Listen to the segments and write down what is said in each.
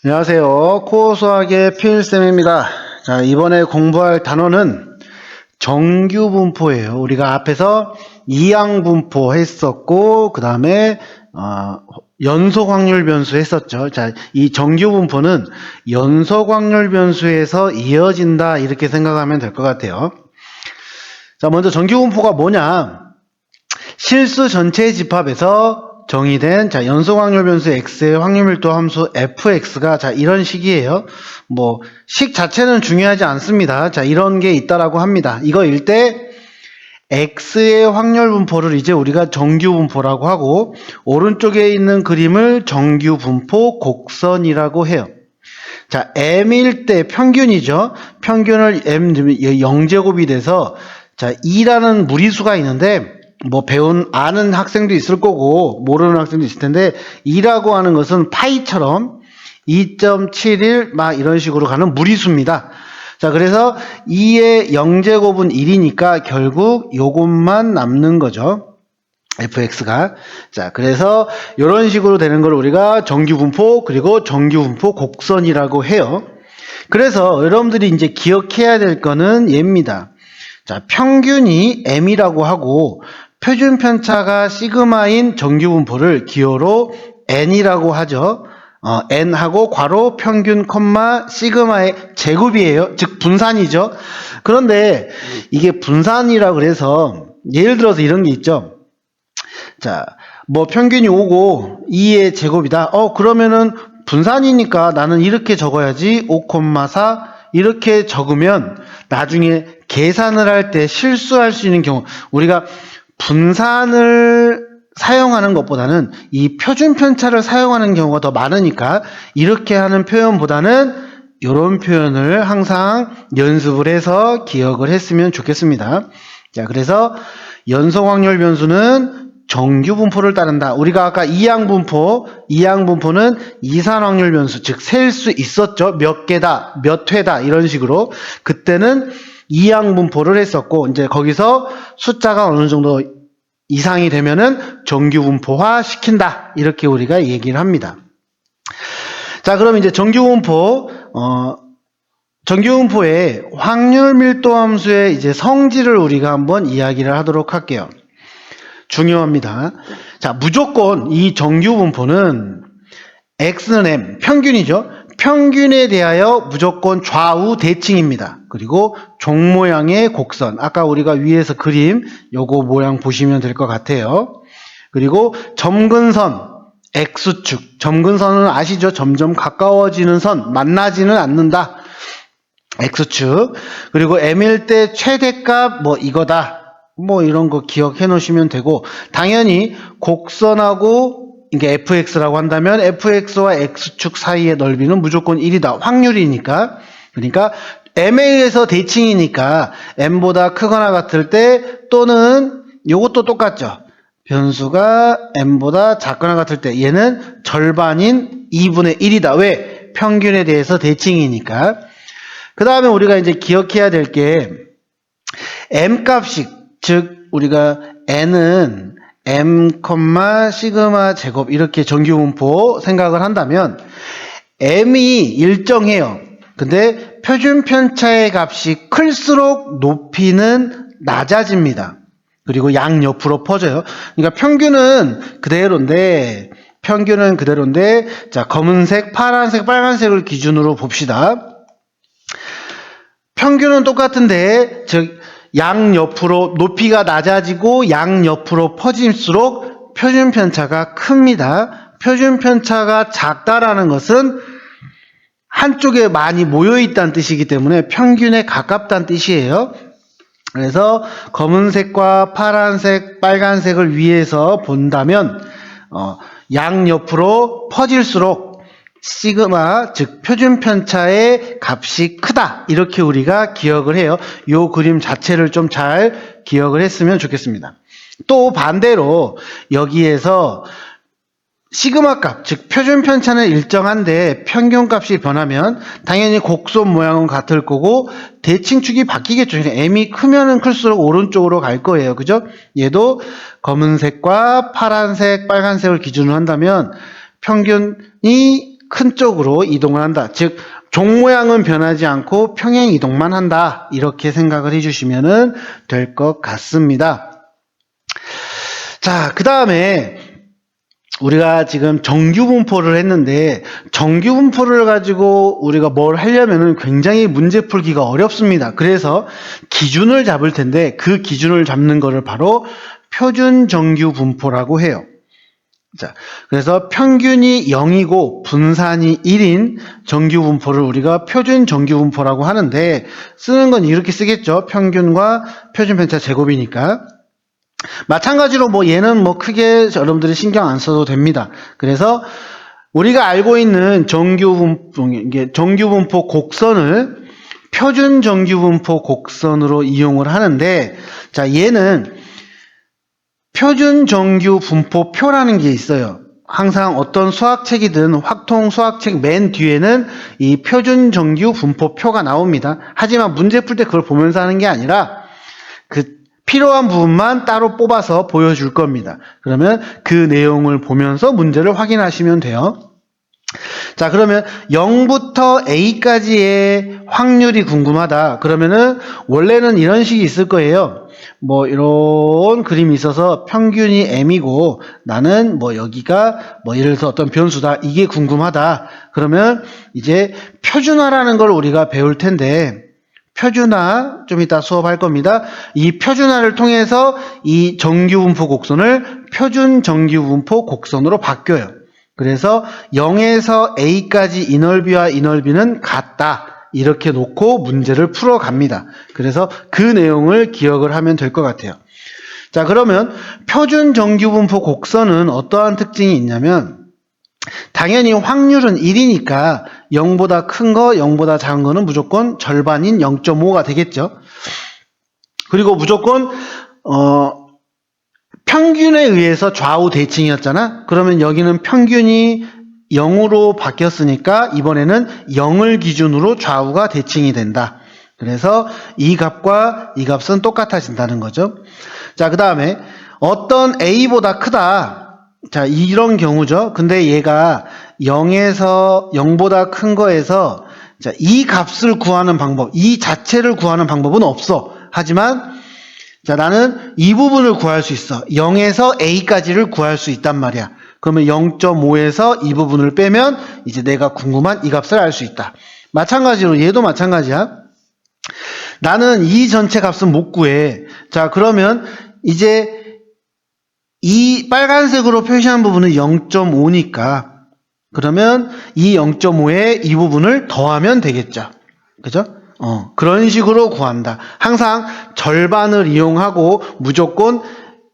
안녕하세요. 코어 수학의 필쌤입니다. 자, 이번에 공부할 단어는 정규분포예요. 우리가 앞에서 이항분포 했었고, 그 다음에 연속 확률 변수 했었죠. 자, 이 정규분포는 연속 확률 변수에서 이어진다, 이렇게 생각하면 될 것 같아요. 자, 먼저 정규분포가 뭐냐? 실수 전체 집합에서 정의된 연속 확률 변수 x의 확률 밀도 함수 fx가 이런 식이에요. 식 자체는 중요하지 않습니다. 이런 게 있다라고 합니다. 이거일 때 x의 확률 분포를 이제 우리가 정규 분포라고 하고, 오른쪽에 있는 그림을 정규 분포 곡선이라고 해요. m일 때 평균이죠. 평균을 m 0제곱이 돼서 2라는 무리수가 있는데, 아는 학생도 있을 거고 모르는 학생도 있을 텐데, 2라고 하는 것은 파이처럼 2.71 막 이런 식으로 가는 무리수입니다. 그래서 2의 0제곱은 1이니까 결국 요것만 남는 거죠. fx가. 그래서 이런 식으로 되는 걸 우리가 정규분포 그리고 정규분포 곡선이라고 해요. 그래서 여러분들이 이제 기억해야 될 거는 얘입니다. 평균이 m이라고 하고 표준 편차가 시그마인 정규분포를 기호로 n이라고 하죠. n하고 괄호 평균 콤마 시그마의 제곱이에요. 즉 분산이죠. 그런데 이게 분산이라 그래서 예를 들어서 이런 게 있죠. 평균이 5고 2의 제곱이다. 그러면은 분산이니까 나는 이렇게 적어야지. 5,4 이렇게 적으면 나중에 계산을 할 때 실수할 수 있는 경우, 우리가 분산을 사용하는 것보다는 이 표준 편차를 사용하는 경우가 더 많으니까 이렇게 하는 표현보다는 이런 표현을 항상 연습을 해서 기억을 했으면 좋겠습니다. 그래서 연속 확률 변수는 정규 분포를 따른다. 우리가 아까 이항분포는 이산 확률 변수, 즉 셀 수 있었죠. 몇 개다, 몇 회다 이런 식으로. 그때는 이항분포를 했었고, 이제 거기서 숫자가 어느 정도 이상이 되면은 정규분포화 시킨다, 이렇게 우리가 얘기를 합니다. 그럼 이제 정규분포의 확률 밀도 함수의 이제 성질을 우리가 한번 이야기를 하도록 할게요. 중요합니다. 무조건 이 정규분포는 x는 m, 평균이죠. 평균에 대하여 무조건 좌우 대칭입니다. 그리고 종 모양의 곡선, 아까 우리가 위에서 그림 요거 모양 보시면 될 것 같아요. 그리고 점근선, x축, 점근선은 아시죠? 점점 가까워지는 선, 만나지는 않는다. x축. 그리고 m일 때 최대값 이거다. 이런 거 기억해 놓으시면 되고, 당연히 곡선하고 이게 fx라고 한다면 fx와 x축 사이의 넓이는 무조건 1이다. 확률이니까. 그러니까 m에 의해서 대칭이니까 m보다 크거나 같을 때, 또는 요것도 똑같죠. 변수가 m보다 작거나 같을 때 얘는 절반인 2분의 1이다. 왜? 평균에 대해서 대칭이니까. 그 다음에 우리가 이제 기억해야 될 게 m 값이, 즉 우리가 n은 m, 시그마 제곱 이렇게 정규분포 생각을 한다면 m이 일정해요. 근데 표준 편차의 값이 클수록 높이는 낮아집니다. 그리고 양옆으로 퍼져요. 그러니까 평균은 그대로인데, 검은색, 파란색, 빨간색을 기준으로 봅시다. 평균은 똑같은데, 즉 양옆으로 높이가 낮아지고 양옆으로 퍼질수록 표준 편차가 큽니다. 표준 편차가 작다라는 것은 한쪽에 많이 모여 있다는 뜻이기 때문에 평균에 가깝다는 뜻이에요. 그래서 검은색과 파란색, 빨간색을 위해서 본다면 양옆으로 퍼질수록 시그마, 즉 표준 편차의 값이 크다, 이렇게 우리가 기억을 해요. 이 그림 자체를 좀 잘 기억을 했으면 좋겠습니다. 또 반대로 여기에서 시그마 값, 즉 표준 편차는 일정한데 평균 값이 변하면 당연히 곡선 모양은 같을 거고 대칭축이 바뀌겠죠. m이 크면은 클수록 오른쪽으로 갈 거예요. 그죠? 얘도 검은색과 파란색, 빨간색을 기준으로 한다면 평균이 큰 쪽으로 이동을 한다. 즉 종 모양은 변하지 않고 평행 이동만 한다. 이렇게 생각을 해주시면 될 것 같습니다. 자, 그 다음에 우리가 지금 정규분포를 했는데 정규분포를 가지고 우리가 뭘 하려면은 굉장히 문제 풀기가 어렵습니다. 그래서 기준을 잡을 텐데 그 기준을 잡는 거를 바로 표준 정규분포라고 해요. 자, 그래서 평균이 0이고 분산이 1인 정규분포를 우리가 표준 정규분포라고 하는데 쓰는 건 이렇게 쓰겠죠. 평균과 표준편차 제곱이니까. 마찬가지로 뭐 얘는 뭐 크게 여러분들이 신경 안 써도 됩니다. 그래서 우리가 알고 있는 정규분포 곡선을 표준 정규분포 곡선으로 이용을 하는데, 자, 얘는 표준 정규분포표라는 게 있어요. 항상 어떤 수학책이든 확통 수학책 맨 뒤에는 이 표준 정규분포표가 나옵니다. 하지만 문제 풀 때 그걸 보면서 하는 게 아니라 그 필요한 부분만 따로 뽑아서 보여줄 겁니다. 그러면 그 내용을 보면서 문제를 확인하시면 돼요. 자, 그러면 0부터 A까지의 확률이 궁금하다. 그러면은 원래는 이런 식이 있을 거예요. 뭐 이런 그림이 있어서 평균이 M이고 나는 뭐 여기가 뭐 예를 들어서 어떤 변수다. 이게 궁금하다. 그러면 이제 표준화라는 걸 우리가 배울 텐데 표준화 좀 이따 수업할 겁니다. 이 표준화를 통해서 이 정규분포 곡선을 표준 정규분포 곡선으로 바뀌어요. 그래서 0에서 A까지 이 넓이와 이 넓이는 같다. 이렇게 놓고 문제를 풀어갑니다. 그래서 그 내용을 기억을 하면 될 것 같아요. 자, 그러면 표준 정규분포 곡선은 어떠한 특징이 있냐면 당연히 확률은 1이니까 0보다 큰 거, 0보다 작은 거는 무조건 절반인 0.5가 되겠죠. 그리고 무조건 평균에 의해서 좌우 대칭이었잖아. 그러면 여기는 평균이 0으로 바뀌었으니까 이번에는 0을 기준으로 좌우가 대칭이 된다. 그래서 이 값과 이 값은 똑같아진다는 거죠. 자, 그 다음에 어떤 A보다 크다. 자, 이런 경우죠. 근데 얘가 0보다 큰 거에서 자, 이 값을 구하는 방법, 이 자체를 구하는 방법은 없어. 하지만 자, 나는 이 부분을 구할 수 있어. 0에서 A까지를 구할 수 있단 말이야. 그러면 0.5에서 이 부분을 빼면 이제 내가 궁금한 이 값을 알 수 있다. 마찬가지로 얘도 마찬가지야. 나는 이 전체 값은 못 구해. 자, 그러면 이제 이 빨간색으로 표시한 부분은 0.5니까 그러면 이 0.5에 이 부분을 더하면 되겠죠. 그죠? 그런 식으로 구한다. 항상 절반을 이용하고 무조건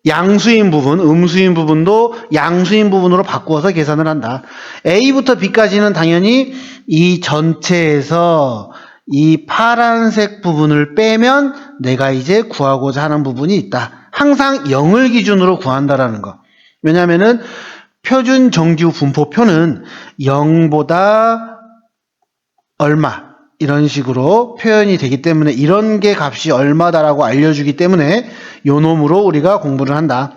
양수인 부분, 음수인 부분도 양수인 부분으로 바꾸어서 계산을 한다. A부터 B까지는 당연히 이 전체에서 이 파란색 부분을 빼면 내가 이제 구하고자 하는 부분이 있다. 항상 0을 기준으로 구한다라는 거. 왜냐면은 표준 정규 분포표는 0보다 얼마 이런 식으로 표현이 되기 때문에 이런 게 값이 얼마다라고 알려주기 때문에 요 놈으로 우리가 공부를 한다.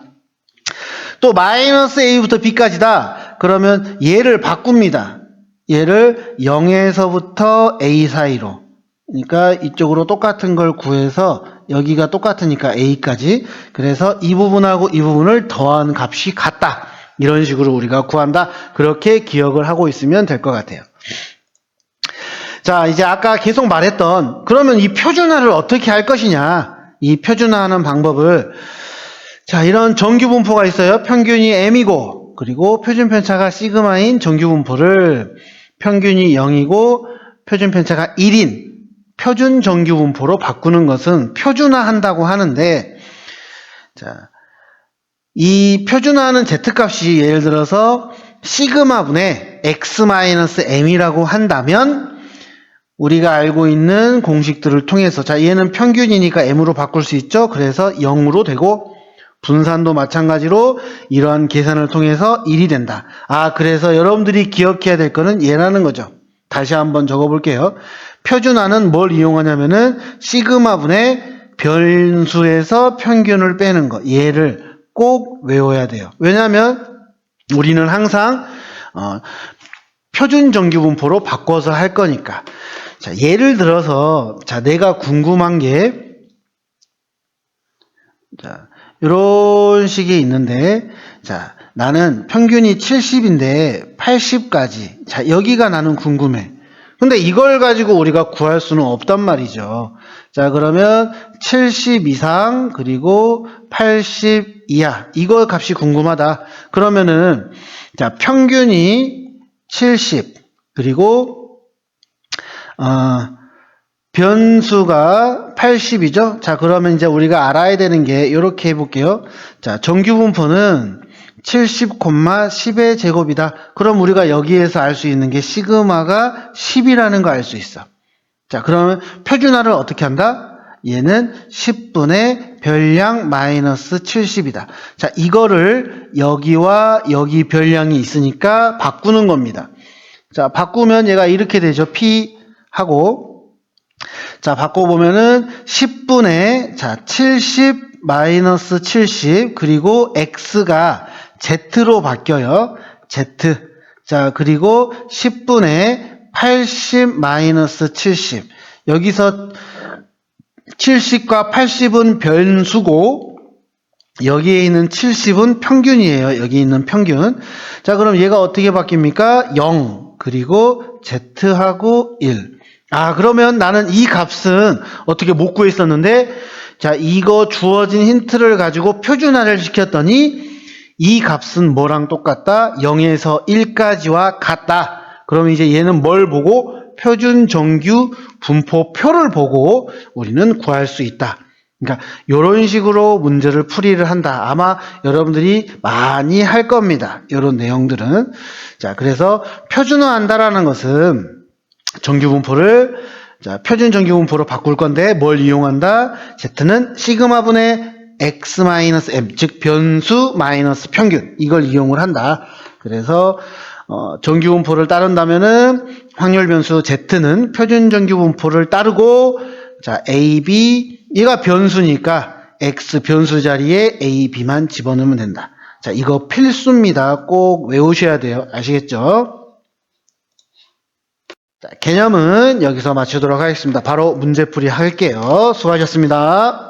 또 마이너스 A부터 B까지다. 그러면 얘를 바꿉니다. 얘를 0에서부터 A 사이로. 그러니까 이쪽으로 똑같은 걸 구해서 여기가 똑같으니까 A까지. 그래서 이 부분하고 이 부분을 더한 값이 같다. 이런 식으로 우리가 구한다. 그렇게 기억을 하고 있으면 될 것 같아요. 자, 이제 아까 계속 말했던 그러면 이 표준화를 어떻게 할 것이냐. 이 표준화하는 방법을 자, 이런 정규분포가 있어요. 평균이 M이고 그리고 표준편차가 시그마인 정규분포를 평균이 0이고 표준편차가 1인 표준 정규분포로 바꾸는 것은 표준화한다고 하는데 자, 이 표준화하는 Z값이 예를 들어서 시그마분의 X-M이라고 한다면 우리가 알고 있는 공식들을 통해서 자, 얘는 평균이니까 M으로 바꿀 수 있죠. 그래서 0으로 되고 분산도 마찬가지로 이러한 계산을 통해서 1이 된다. 아, 그래서 여러분들이 기억해야 될 거는 얘라는 거죠. 다시 한번 적어볼게요. 표준화는 뭘 이용하냐면은 시그마분의 변수에서 평균을 빼는 거. 얘를 꼭 외워야 돼요. 왜냐하면 우리는 항상 표준 정규분포로 바꿔서 할 거니까. 자, 예를 들어서, 자, 내가 궁금한 게, 자, 이런 식이 있는데, 자, 나는 평균이 70인데 80까지. 자, 여기가 나는 궁금해. 근데 이걸 가지고 우리가 구할 수는 없단 말이죠. 자, 그러면 70 이상, 그리고 80 이하. 이거 값이 궁금하다. 그러면은, 자, 평균이 70, 그리고, 변수가 80이죠? 자, 그러면 이제 우리가 알아야 되는 게, 이렇게 해볼게요. 자, 정규분포는 70, 10의 제곱이다. 그럼 우리가 여기에서 알 수 있는 게 시그마가 10이라는 거 알 수 있어. 자, 그러면 표준화를 어떻게 한다? 얘는 10분의 별량 마이너스 70이다. 자, 이거를 여기와 여기 별량이 있으니까 바꾸는 겁니다. 자, 바꾸면 얘가 이렇게 되죠. P 하고, 자, 바꿔보면은 10분의, 자, 70 마이너스 70, 그리고 X가 Z로 바뀌어요. Z. 자, 그리고 10분의 80 마이너스 70. 여기서 70과 80은 변수고, 여기에 있는 70은 평균이에요. 여기 있는 평균. 자, 그럼 얘가 어떻게 바뀝니까? 0, 그리고 Z하고 1. 아, 그러면 나는 이 값은 어떻게 못 구했었는데, 자, 이거 주어진 힌트를 가지고 표준화를 시켰더니, 이 값은 뭐랑 똑같다? 0에서 1까지와 같다. 그럼 이제 얘는 뭘 보고? 표준 정규 분포표를 보고 우리는 구할 수 있다. 그러니까 이런 식으로 문제를 풀이를 한다. 아마 여러분들이 많이 할 겁니다. 이런 내용들은. 자, 그래서 표준화한다라는 것은 정규분포를, 자, 표준 정규분포로 바꿀 건데 뭘 이용한다? Z는 시그마분의 x-m, 즉 변수 마이너스 평균, 이걸 이용을 한다. 그래서 정규분포를 따른다면은 확률 변수 Z는 표준 정규분포를 따르고, 자, A, B, 얘가 변수니까 X 변수 자리에 A, B만 집어넣으면 된다. 자, 이거 필수입니다. 꼭 외우셔야 돼요. 아시겠죠? 자, 개념은 여기서 마치도록 하겠습니다. 바로 문제풀이 할게요. 수고하셨습니다.